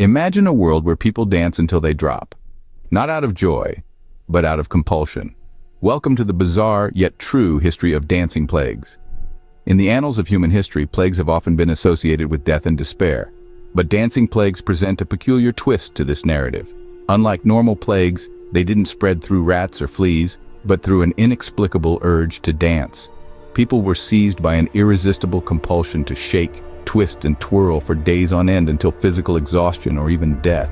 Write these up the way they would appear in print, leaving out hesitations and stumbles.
Imagine a world where people dance until they drop. Not out of joy, but out of compulsion. Welcome to the bizarre yet true history of dancing plagues. In the annals of human history, plagues have often been associated with death and despair. But dancing plagues present a peculiar twist to this narrative. Unlike normal plagues, they didn't spread through rats or fleas, but through an inexplicable urge to dance. People were seized by an irresistible compulsion to shake, twist, and twirl for days on end until physical exhaustion or even death.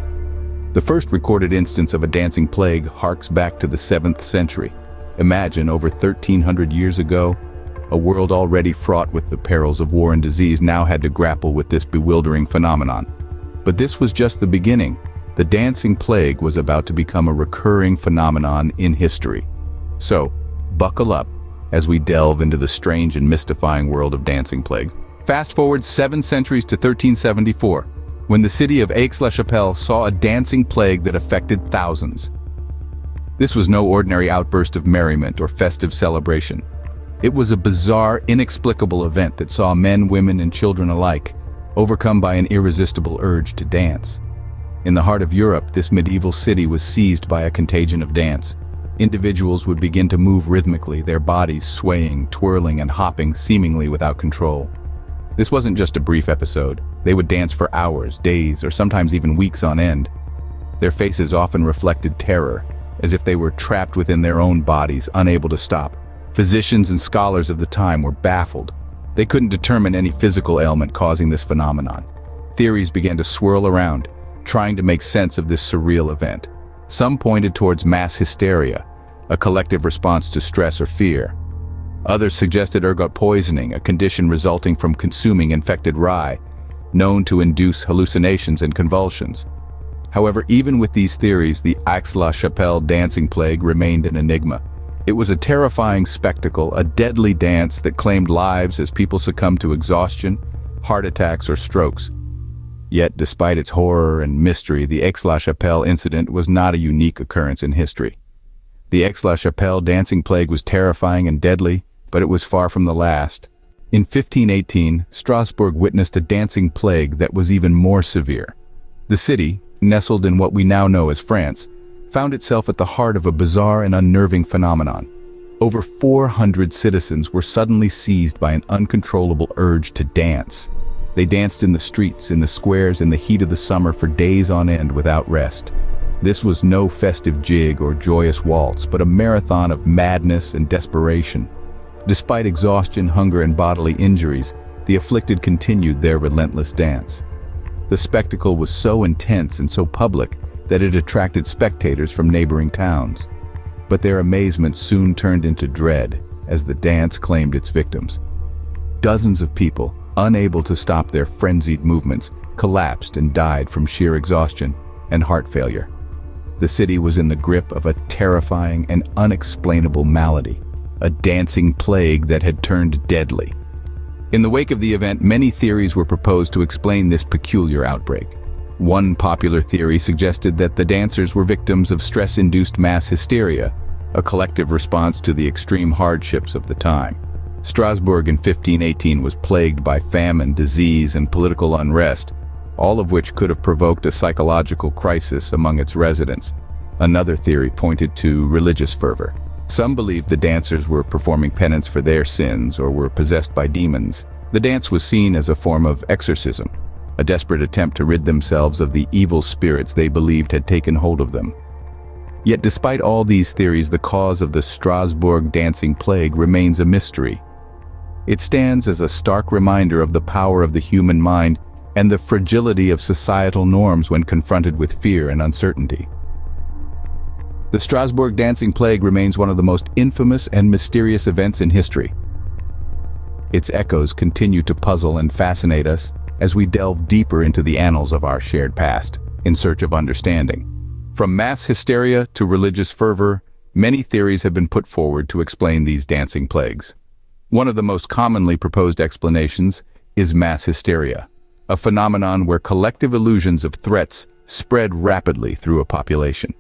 The first recorded instance of a dancing plague harks back to the 7th century. Imagine, over 1,300 years ago, a world already fraught with the perils of war and disease now had to grapple with this bewildering phenomenon. But this was just the beginning. The dancing plague was about to become a recurring phenomenon in history. So, buckle up as we delve into the strange and mystifying world of dancing plagues. Fast forward 7 centuries to 1374, when the city of Aix-la-Chapelle saw a dancing plague that affected thousands. This was no ordinary outburst of merriment or festive celebration. It was a bizarre, inexplicable event that saw men, women, and children alike overcome by an irresistible urge to dance. In the heart of Europe, this medieval city was seized by a contagion of dance. Individuals would begin to move rhythmically, their bodies swaying, twirling, and hopping seemingly without control. This wasn't just a brief episode. They would dance for hours, days, or sometimes even weeks on end. Their faces often reflected terror, as if they were trapped within their own bodies, unable to stop. Physicians and scholars of the time were baffled. They couldn't determine any physical ailment causing this phenomenon. Theories began to swirl around, trying to make sense of this surreal event. Some pointed towards mass hysteria, a collective response to stress or fear. Others suggested ergot poisoning, a condition resulting from consuming infected rye, known to induce hallucinations and convulsions. However, even with these theories, the Aix-la-Chapelle dancing plague remained an enigma. It was a terrifying spectacle, a deadly dance that claimed lives as people succumbed to exhaustion, heart attacks, or strokes. Yet, despite its horror and mystery, the Aix-la-Chapelle incident was not a unique occurrence in history. The Aix-la-Chapelle dancing plague was terrifying and deadly, but it was far from the last. In 1518, Strasbourg witnessed a dancing plague that was even more severe. The city, nestled in what we now know as France, found itself at the heart of a bizarre and unnerving phenomenon. Over 400 citizens were suddenly seized by an uncontrollable urge to dance. They danced in the streets, in the squares, in the heat of the summer for days on end without rest. This was no festive jig or joyous waltz, but a marathon of madness and desperation. Despite exhaustion, hunger, and bodily injuries, the afflicted continued their relentless dance. The spectacle was so intense and so public that it attracted spectators from neighboring towns. But their amazement soon turned into dread as the dance claimed its victims. Dozens of people, unable to stop their frenzied movements, collapsed and died from sheer exhaustion and heart failure. The city was in the grip of a terrifying and unexplainable malady, a dancing plague that had turned deadly. In the wake of the event, many theories were proposed to explain this peculiar outbreak. One popular theory suggested that the dancers were victims of stress-induced mass hysteria, a collective response to the extreme hardships of the time. Strasbourg in 1518 was plagued by famine, disease, and political unrest, all of which could have provoked a psychological crisis among its residents. Another theory pointed to religious fervor. Some believed the dancers were performing penance for their sins or were possessed by demons. The dance was seen as a form of exorcism, a desperate attempt to rid themselves of the evil spirits they believed had taken hold of them. Yet despite all these theories, the cause of the Strasbourg dancing plague remains a mystery. It stands as a stark reminder of the power of the human mind and the fragility of societal norms when confronted with fear and uncertainty. The Strasbourg dancing plague remains one of the most infamous and mysterious events in history. Its echoes continue to puzzle and fascinate us as we delve deeper into the annals of our shared past, in search of understanding. From mass hysteria to religious fervor, many theories have been put forward to explain these dancing plagues. One of the most commonly proposed explanations is mass hysteria, a phenomenon where collective illusions of threats spread rapidly through a population.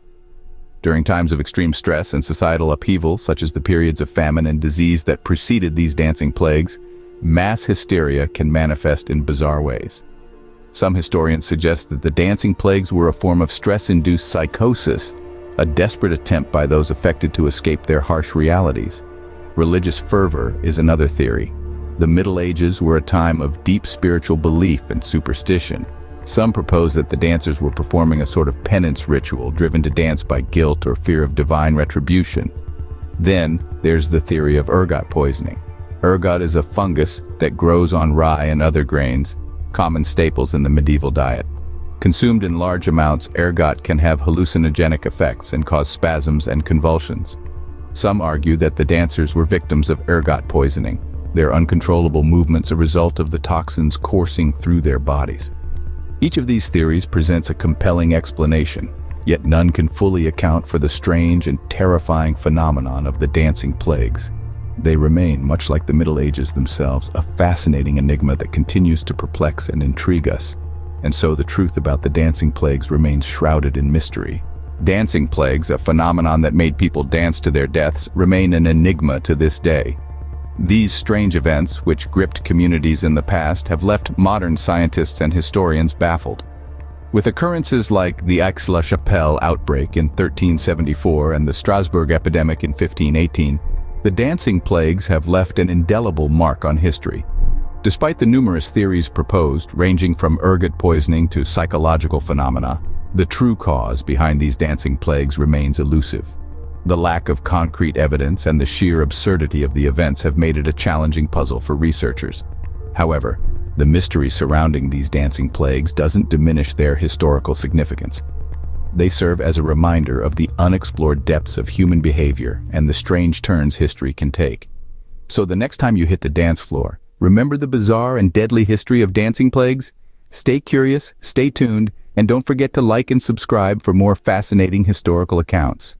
During times of extreme stress and societal upheaval, such as the periods of famine and disease that preceded these dancing plagues, mass hysteria can manifest in bizarre ways. Some historians suggest that the dancing plagues were a form of stress-induced psychosis, a desperate attempt by those affected to escape their harsh realities. Religious fervor is another theory. The Middle Ages were a time of deep spiritual belief and superstition. Some propose that the dancers were performing a sort of penance ritual driven to dance by guilt or fear of divine retribution. Then, there's the theory of ergot poisoning. Ergot is a fungus that grows on rye and other grains, common staples in the medieval diet. Consumed in large amounts, ergot can have hallucinogenic effects and cause spasms and convulsions. Some argue that the dancers were victims of ergot poisoning, their uncontrollable movements a result of the toxins coursing through their bodies. Each of these theories presents a compelling explanation, yet none can fully account for the strange and terrifying phenomenon of the dancing plagues. They remain, much like the Middle Ages themselves, a fascinating enigma that continues to perplex and intrigue us. And so the truth about the dancing plagues remains shrouded in mystery. Dancing plagues, a phenomenon that made people dance to their deaths, remain an enigma to this day. These strange events, which gripped communities in the past, have left modern scientists and historians baffled. With occurrences like the Aix-la-Chapelle outbreak in 1374 and the Strasbourg epidemic in 1518, the dancing plagues have left an indelible mark on history. Despite the numerous theories proposed, ranging from ergot poisoning to psychological phenomena, the true cause behind these dancing plagues remains elusive. The lack of concrete evidence and the sheer absurdity of the events have made it a challenging puzzle for researchers. However, the mystery surrounding these dancing plagues doesn't diminish their historical significance. They serve as a reminder of the unexplored depths of human behavior and the strange turns history can take. So the next time you hit the dance floor, remember the bizarre and deadly history of dancing plagues? Stay curious, stay tuned, and don't forget to like and subscribe for more fascinating historical accounts.